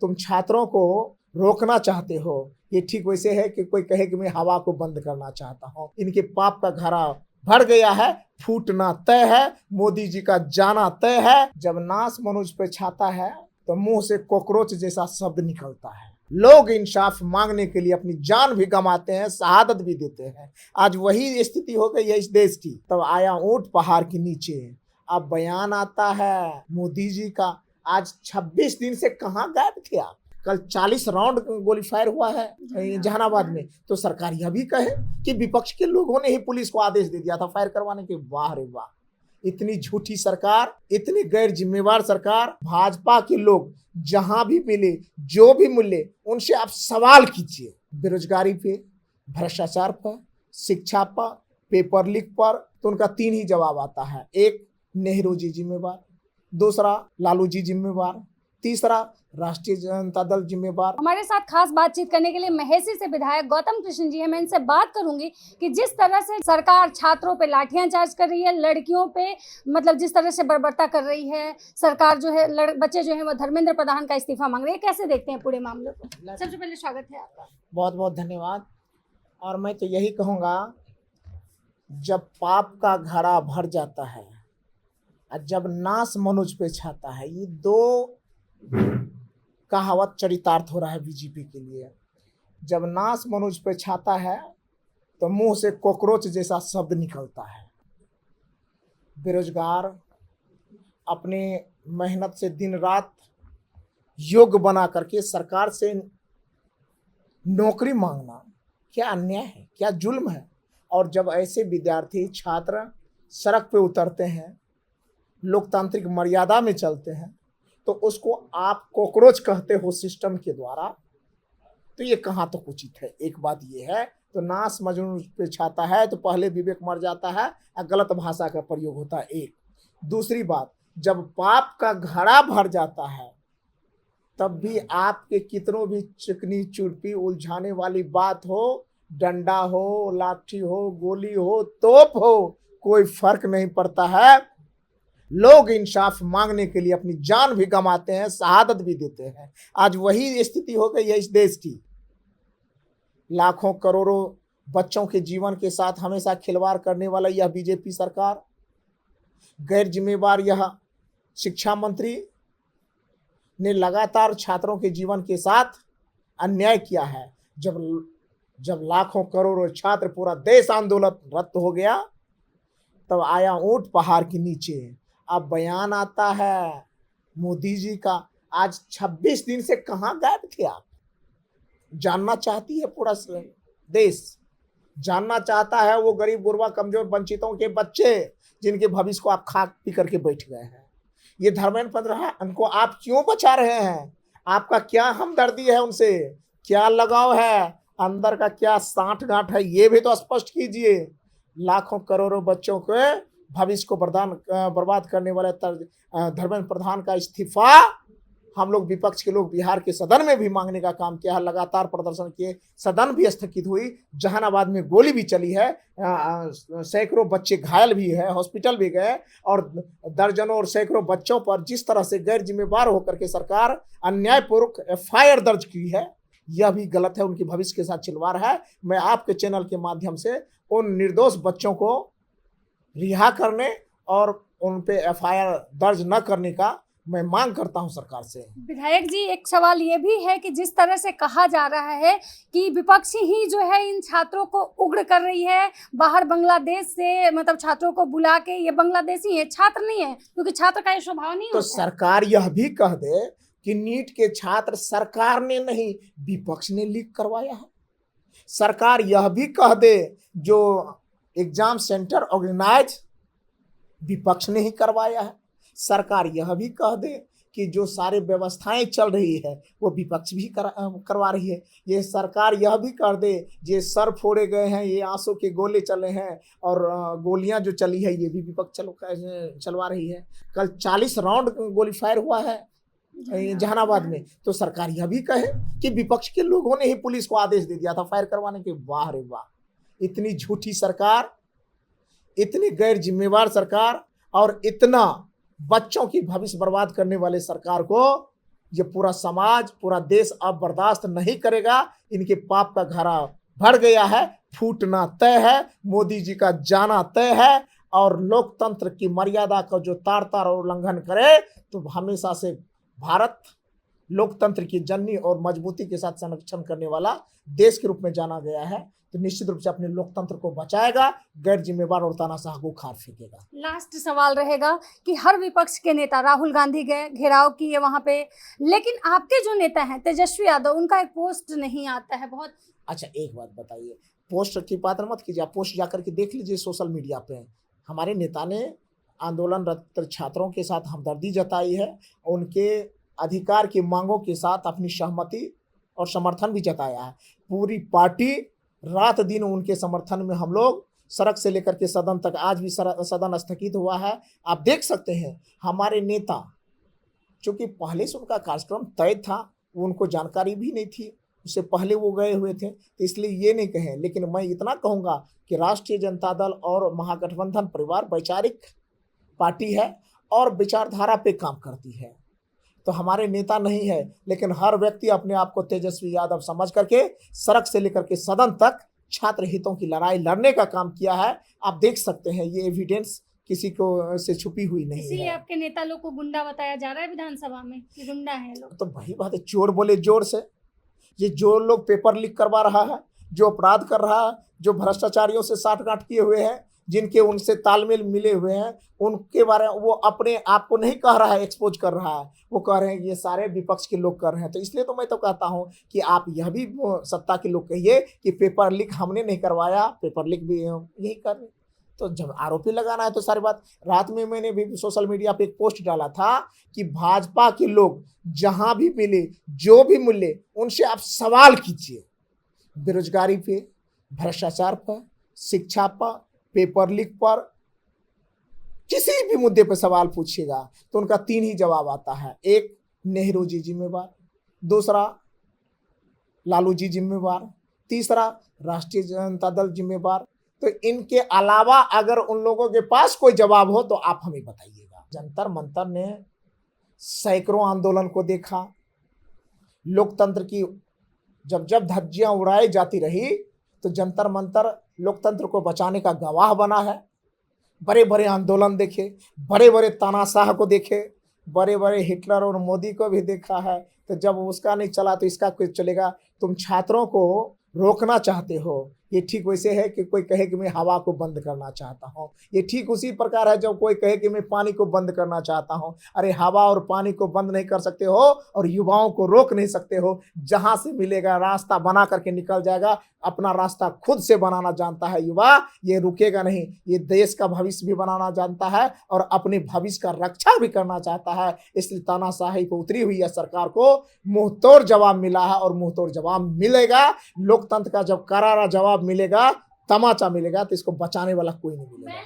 तुम छात्रों को रोकना चाहते हो, ये ठीक वैसे है कि कोई कहे कि मैं हवा को बंद करना चाहता हूँ। इनके पाप का घड़ा भर गया है, फूटना तय है, मोदी जी का जाना तय है। जब नाश मनुष्य पे छाता है तो मुंह से कॉकरोच जैसा शब्द निकलता है। लोग इंसाफ मांगने के लिए अपनी जान भी गंवाते हैं, शहादत भी देते हैं। आज वही स्थिति हो गई है इस देश की। तब आया ऊंट पहाड़ के नीचे। अब बयान आता है मोदी जी का, आज 26 दिन से कहाँ गायब थे आप? कल 40 राउंड गोली फायर हुआ है जहानाबाद में, तो सरकार यह भी कहे कि विपक्ष के लोगों ने ही पुलिस को आदेश दे दिया था फायर करवाने के। वाह रे वाह, इतनी झूठी सरकार, इतनी गैर जिम्मेवार सरकार। भाजपा के लोग जहां भी मिले, जो भी मिले, उनसे आप सवाल कीजिए। बेरोजगारी पे, भ्रष्टाचार पर, शिक्षा पर, पेपर लीक पर, तो उनका 3 ही जवाब आता है। एक, नेहरू जी जिम्मेवार, दूसरा लालू जी जिम्मेवार, तीसरा राष्ट्रीय जनता दल जिम्मेवार। हमारे साथ खास बातचीत करने के लिए महेसी से विधायक गौतम कृष्ण जी है। मैं इनसे बात करूंगी कि जिस तरह से सरकार छात्रों पे लाठियां चार्ज कर रही है, लड़कियों पे मतलब जिस तरह से बर्बरता कर रही है सरकार, जो है बच्चे जो है वो धर्मेंद्र प्रधान का इस्तीफा मांग रहे हैं, कैसे देखते हैं पूरे मामले को? सबसे पहले स्वागत है आपका। बहुत बहुत धन्यवाद। और मैं तो यही कहूँगा, जब पाप का घड़ा भर जाता है और जब नाश मनुष्य पे छाता है, ये 2 कहावत चरितार्थ हो रहा है बीजेपी के लिए। जब नाश मनुष्य पे छाता है तो मुंह से कॉकरोच जैसा शब्द निकलता है। बेरोजगार अपने मेहनत से दिन रात योग बना करके सरकार से नौकरी मांगना क्या अन्याय है, क्या जुल्म है। और जब ऐसे विद्यार्थी छात्र सड़क पे उतरते हैं, लोकतांत्रिक मर्यादा में चलते हैं, तो उसको आप कॉकरोच कहते हो सिस्टम के द्वारा, तो ये कहाँ तक उचित है। एक बात ये है, तो नाश मनुष्य पे छाता है तो पहले विवेक मर जाता है और गलत भाषा का प्रयोग होता है। एक दूसरी बात, जब पाप का घड़ा भर जाता है तब भी आपके कितनों भी चिकनी चुरपी उलझाने वाली बात हो, डंडा हो, लाठी हो, गोली हो, तोप हो, कोई फर्क नहीं पड़ता है। लोग इंसाफ मांगने के लिए अपनी जान भी गंवाते हैं, शहादत भी देते हैं। आज वही स्थिति हो गई है इस देश की। लाखों करोड़ों बच्चों के जीवन के साथ हमेशा खिलवाड़ करने वाला यह बीजेपी सरकार, गैर जिम्मेवार यह शिक्षा मंत्री ने लगातार छात्रों के जीवन के साथ अन्याय किया है। जब लाखों करोड़ों छात्र, पूरा देश आंदोलनरत हो गया, तब आया ऊंट पहाड़ के नीचे। अब बयान आता है मोदी जी का, आज 26 दिन से कहाँ गायब थे आप? जानना चाहती है पूरा देश, जानना चाहता है वो गरीब गुरबा कमजोर वंचितों के बच्चे जिनके भविष्य को आप खा पी करके बैठ गए हैं। ये धर्मेंद्र प्रधान को आप क्यों बचा रहे हैं? आपका क्या हमदर्दी है उनसे, क्या लगाव है, अंदर का क्या साठ गांठ है, ये भी तो स्पष्ट कीजिए। लाखों करोड़ों बच्चों के भविष्य को बर्बाद करने वाले धर्मेंद्र प्रधान का इस्तीफा हम लोग विपक्ष के लोग बिहार के सदन में भी मांगने का काम किया है, लगातार प्रदर्शन किए, सदन भी स्थगित हुई, जहानाबाद में गोली भी चली है, सैकड़ों बच्चे घायल भी है, हॉस्पिटल भी गए, और दर्जनों और सैकड़ों बच्चों पर जिस तरह से गैर जिम्मेवार होकर के सरकार अन्यायपूर्वक FIR दर्ज की है, यह भी गलत है, उनकी भविष्य के साथ खिलवाड़ है। मैं आपके चैनल के माध्यम से उन निर्दोष बच्चों को रिहा करने और उन पे FIR दर्ज न करने का मैं मांग करता हूं सरकार से। विधायक जी, एक सवाल ये भी है कि जिस तरह से कहा जा रहा है कि विपक्ष ही जो है इन छात्रों को उग्र कर रही है, बाहर बांग्लादेश से मतलब छात्रों को बुला के, ये बांग्लादेशी है, छात्र नहीं है, क्योंकि छात्र का ये स्वभाव नहीं तो होता। सरकार यह भी कह दे कि नीट के छात्र सरकार ने नहीं, विपक्ष ने लीक करवाया है। सरकार यह भी कह दे जो एग्जाम सेंटर ऑर्गेनाइज विपक्ष ने ही करवाया है। सरकार यह भी कह दे कि जो सारे व्यवस्थाएं चल रही है वो विपक्ष भी करवा रही है। ये सरकार यह भी कर दे ये सर फोड़े गए हैं, ये आंसू के गोले चले हैं और गोलियां जो चली है ये भी विपक्ष चलवा रही है। कल 40 राउंड गोली फायर हुआ है जहानाबाद में, तो सरकार यह भी कहे कि विपक्ष के लोगों ने ही पुलिस को आदेश दे दिया था फायर करवाने के। वाह रे वाह, इतनी झूठी सरकार, इतनी गैर जिम्मेवार सरकार और इतना बच्चों की भविष्य बर्बाद करने वाले सरकार को ये पूरा समाज, पूरा देश अब बर्दाश्त नहीं करेगा। इनके पाप का घड़ा भर गया है, फूटना तय है, मोदी जी का जाना तय है। और लोकतंत्र की मर्यादा का जो तार तार उल्लंघन करे तो हमेशा से भारत लोकतंत्र की जननी और मजबूती के साथ संरक्षण करने वाला देश के रूप में जाना गया है। तो निश्चित रूप से अपने लोकतंत्र को बचाएगा, गैर जिम्मेवार और तानाशाह को खार फेंकेगा। लास्ट सवाल रहेगा कि हर विपक्ष के नेता राहुल गांधी गए, घेराव किए वहां पे, लेकिन आपके जो नेता हैं तेजस्वी यादव, उनका एक पोस्ट नहीं आता है बहुत। अच्छा एक बात बताइए, पोस्ट की बात मत कीजिए, आप पोस्ट जाकर के देख लीजिए सोशल मीडिया पे। हमारे नेता ने आंदोलनरत छात्रों के साथ हमदर्दी जताई है, उनके अधिकार की मांगों के साथ अपनी सहमति और समर्थन भी जताया है। पूरी पार्टी रात दिन उनके समर्थन में, हम लोग सड़क से लेकर के सदन तक, आज भी सदन स्थगित हुआ है। आप देख सकते हैं हमारे नेता, चूंकि पहले से उनका कार्यक्रम तय था, उनको जानकारी भी नहीं थी, उससे पहले वो गए हुए थे, तो इसलिए ये नहीं कहें। लेकिन मैं इतना कहूँगा कि राष्ट्रीय जनता दल और महागठबंधन परिवार वैचारिक पार्टी है और विचारधारा पे काम करती है। तो हमारे नेता नहीं है, लेकिन हर व्यक्ति अपने आप को तेजस्वी यादव समझ करके सड़क से लेकर के सदन तक छात्र हितों की लड़ाई लड़ने का काम किया है। आप देख सकते हैं, ये एविडेंस किसी को से छुपी हुई नहीं है। इसीलिए आपके नेता लोग को गुंडा बताया जा रहा है विधानसभा में कि गुंडा है लोग। तो वही बात है, चोर बोले जोर से। ये जो लोग पेपर लीक करवा रहा है, जो अपराध कर रहा है, जो भ्रष्टाचारियों से साठगांठ किए हुए हैं, जिनके उनसे तालमेल मिले हुए हैं, उनके बारे में वो अपने आप को नहीं कह रहा है, एक्सपोज कर रहा है, वो कह रहे हैं ये सारे विपक्ष के लोग कर रहे हैं। तो इसलिए तो मैं तो कहता हूं कि आप यह भी सत्ता के लोग कहिए कि पेपर लीक हमने नहीं करवाया, पेपर लीक भी यही कर रहे। तो जब आरोपी लगाना है तो सारी बात। रात में मैंने भी सोशल मीडिया पे एक पोस्ट डाला था कि भाजपा के लोग जहां भी मिले, जो भी मिले, उनसे आप सवाल कीजिए, बेरोजगारी पे, भ्रष्टाचार पर, शिक्षा पर, पेपर लीक पर, किसी भी मुद्दे पर सवाल पूछिएगा तो उनका 3 ही जवाब आता है। एक, नेहरू जी जिम्मेवार, दूसरा लालू जी जिम्मेवार, तीसरा राष्ट्रीय जनता दल जिम्मेवार। तो इनके अलावा अगर उन लोगों के पास कोई जवाब हो तो आप हमें बताइएगा। जंतर मंतर ने सैकड़ों आंदोलन को देखा, लोकतंत्र की जब जब धज्जियां उड़ाई जाती रही तो जंतर मंतर लोकतंत्र को बचाने का गवाह बना है। बड़े बड़े आंदोलन देखे, बड़े बड़े तानाशाह को देखे, बड़े बड़े हिटलर और मोदी को भी देखा है। तो जब उसका नहीं चला तो इसका कुछ चलेगा। तुम छात्रों को रोकना चाहते हो, ये ठीक वैसे है कि कोई कहे कि मैं हवा को बंद करना चाहता हूँ। ये ठीक उसी प्रकार है जब कोई कहे कि मैं पानी को बंद करना चाहता हूँ। अरे हवा और पानी को बंद नहीं कर सकते हो और युवाओं को रोक नहीं सकते हो। जहां से मिलेगा रास्ता बना करके निकल जाएगा। अपना रास्ता खुद से बनाना जानता है युवा, ये रुकेगा नहीं। ये देश का भविष्य भी बनाना जानता है और अपने भविष्य का रक्षा भी करना चाहता है। इसलिए तानाशाही पर उतरी हुई है सरकार को मुंहतोड़ जवाब मिला है और मुंहतोड़ जवाब मिलेगा। लोकतंत्र का जब करारा जवाब मिलेगा, तमाचा मिलेगा, तो इसको बचाने वाला कोई नहीं मिलेगा।